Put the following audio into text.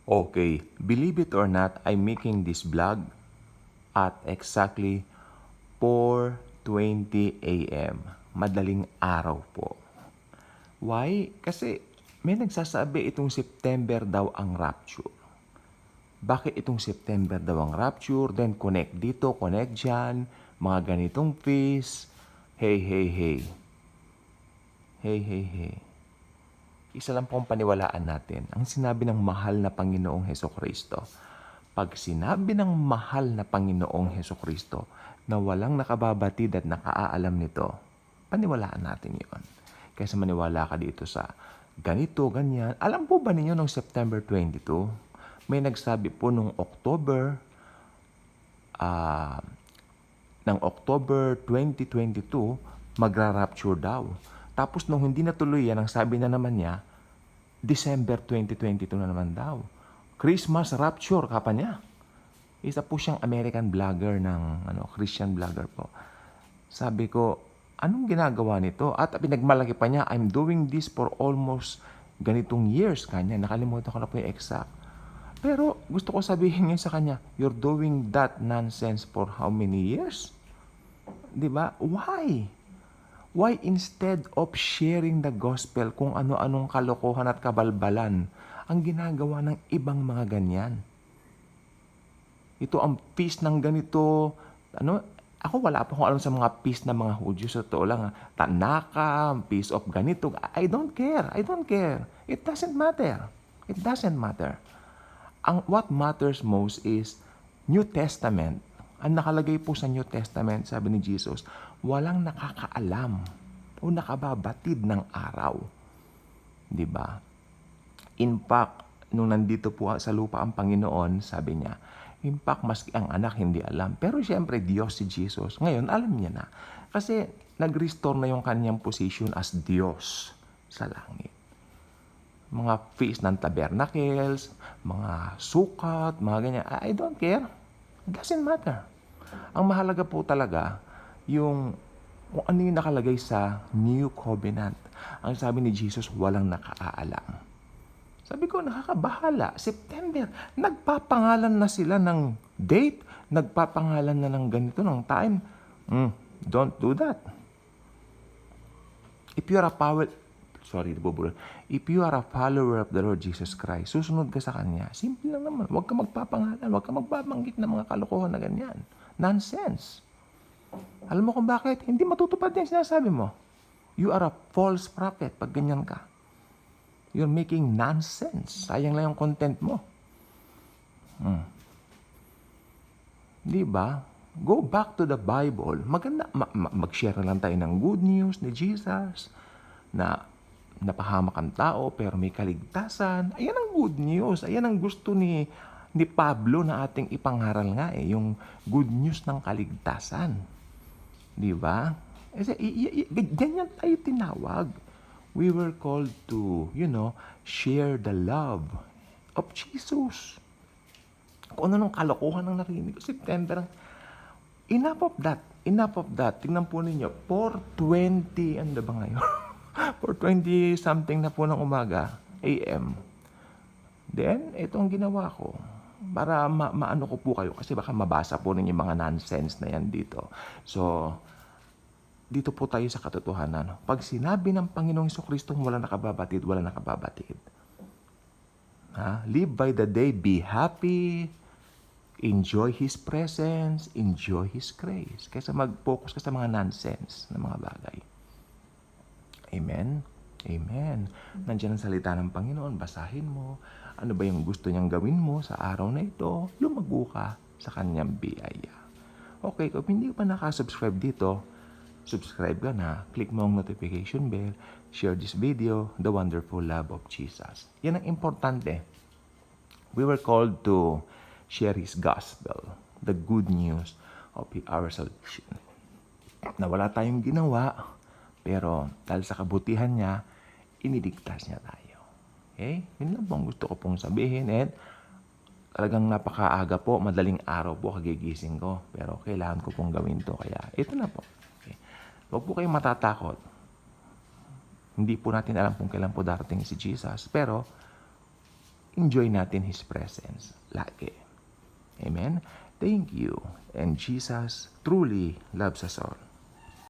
Okay, believe it or not, I'm making this vlog at exactly 4:20 a.m. Madaling araw po. Why? Kasi may nagsasabi itong September daw ang rapture. Bakit itong September daw ang rapture? Then connect dito, connect dyan, mga ganitong feast. Hey, hey, hey. Hey, hey, hey. Isa lang pong paniwalaan natin, ang sinabi ng mahal na Panginoong Hesukristo. Pag sinabi ng mahal na Panginoong Hesukristo na walang nakababatid at nakaaalam nito, paniwalaan natin yon. Kaysa maniwala ka dito sa ganito, ganyan. Alam po ba ninyo noong September 22, may nagsabi po nung ah, October 2022, magra-rapture daw. Tapos nung hindi natuloy yan, ang sabi na naman niya, December 2022 na naman daw. Christmas rapture, kapa niya. Isa po siyang American vlogger ng Christian vlogger po. Sabi ko, anong ginagawa nito? At pinagmalaki pa niya, I'm doing this for almost ganitong years kanya. Nakalimutan ko na po yung exact. Pero gusto ko sabihin ngayon sa kanya, you're doing that nonsense for how many years? 'Di ba? Why? Why instead of sharing the gospel kung ano-anong kalokohan at kabalbalan ang ginagawa ng ibang mga ganyan? Ito ang peace ng ganito. Ako wala pa akong alam sa mga peace ng mga Hudyo. Sa totoo lang, Tanaka, peace of ganito. I don't care. I don't care. It doesn't matter. It doesn't matter. What matters most is New Testament. Ang nakalagay po sa New Testament, sabi ni Jesus, walang nakakaalam o nakababatid ng araw. 'Di ba? In fact, nung nandito po sa lupa ang Panginoon, sabi niya, in fact, maski ang anak hindi alam. Pero siyempre, Diyos si Jesus. Ngayon, alam niya na. Kasi nag-restore na yung kanyang position as Diyos sa langit. Mga feast ng tabernacles, mga sukat, mga ganyan. I don't care. It doesn't matter. Ang mahalaga po talaga, kung ano yung nakalagay sa New Covenant. Ang sabi ni Jesus, walang nakaalam. Sabi ko, nakakabahala. September, nagpapangalan na sila ng date, nagpapangalan na ng ganito, ng time. Don't do that. If you are a follower of the Lord Jesus Christ, susunod ka sa Kanya, simple lang naman. Huwag ka magpapangalan, huwag ka magbabanggit ng mga kalokohan na ganyan. Nonsense. Alam mo kung bakit? Hindi matutupad yung sinasabi mo. You are a false prophet pag ganyan ka. You're making nonsense. Sayang lang yung content mo. Di ba? Go back to the Bible. Maganda, mag-share lang tayo ng good news ni Jesus na napahamak ang tao pero may kaligtasan. Ayan ang good news. Ayan ang gusto ni Pablo na ating ipangaral nga yung good news ng kaligtasan. Di ba? Ganyan tayo tinawag. We were called to, share the love of Jesus. Kung ano nung kalokohan ang narinig ko, September, enough of that. Enough of that. Tingnan po ninyo, 4:20, ano ba ngayon? 4:20 something na po ng umaga, AM. Then, ito ang ginawa ko. Para maano ko po kayo, kasi baka mabasa po ninyo mga nonsense na yan dito. So, dito po tayo sa katotohanan. Pag sinabi ng Panginoong Jesucristo, wala nakababatid, wala nakababatid. Live by the day, be happy, enjoy His presence, enjoy His grace. Kaysa mag-focus ka sa mga nonsense na mga bagay. Amen? Amen. Nandiyan ang salita ng Panginoon, basahin mo. Ano ba yung gusto niyang gawin mo sa araw na ito? Lumago ka sa kanyang biyaya. Okay, kung hindi ka pa nakasubscribe dito, subscribe ka na, click mo ang notification bell, share this video, the wonderful love of Jesus. Yan ang importante. We were called to share His gospel, the good news of our salvation. Na wala tayong ginawa, pero dahil sa kabutihan niya, iniligtas niya tayo. Okay? Yun lang pong gusto ko pong sabihin. And talagang napakaaga po, madaling araw po kagigising ko. Pero kailangan ko pong gawin to. Kaya ito na po. Okay. Huwag po kayong matatakot. Hindi po natin alam kung kailan po darating si Jesus. Pero enjoy natin His presence lagi. Amen? Thank you. And Jesus truly loves us all.